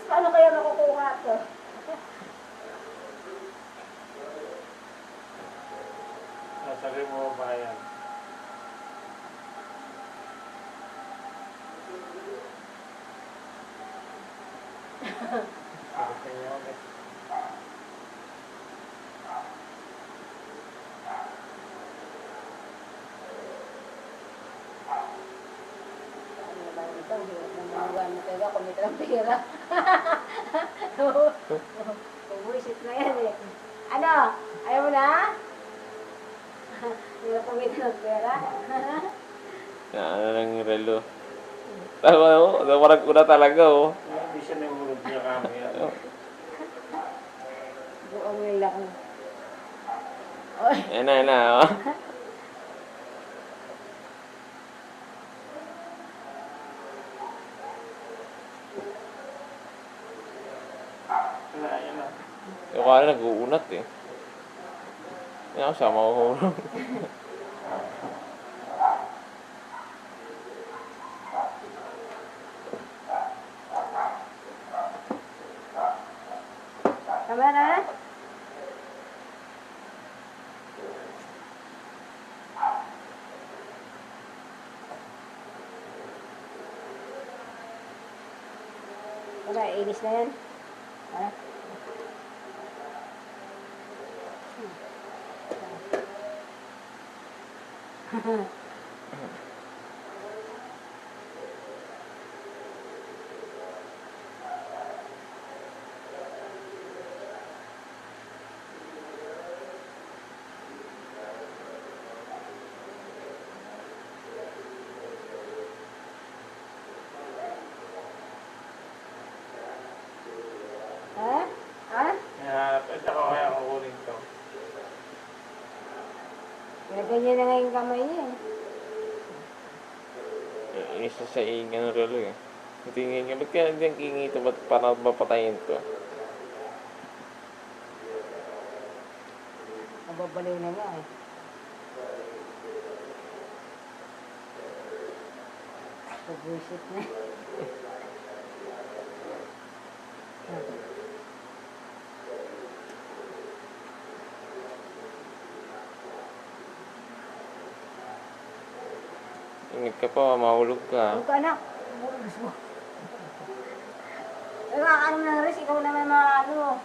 Paano kaya makukuha to? Sabi mo ba yan? Sabi niyo ulit. Ano ba ito? Hirap ng manugan mo talaga kung may talang pera. Buwisit na yan eh. Ano? Ayaw mo na? Hirap kung may talang pera. Ano lang yung relo. Tama mo, namarag ko na talaga oh. Hindi siya nahulog niya kami. Buong may lang. Oy. Yan na oh. Wala, yan na. Yung kala nag-uunat eh. Yan ako siya mahuhulog. Tama na? Wala, inis na yan. Ha? Ha? Ha? Hinahanap. At saka kaya kukunin to. Ganyan na nga yung kamay niya eh. Isa sa ingan ng relo eh. Tingin nga, ba't kaya hindi ang kingi ito? Ba't para mapatayin to? Nababaliw na nga eh. Pag-visit na. Ingat ka pa, mahulog ka. Huwag ka anak. Gusto mo. Nakakaano ng risk, ikaw naman maano.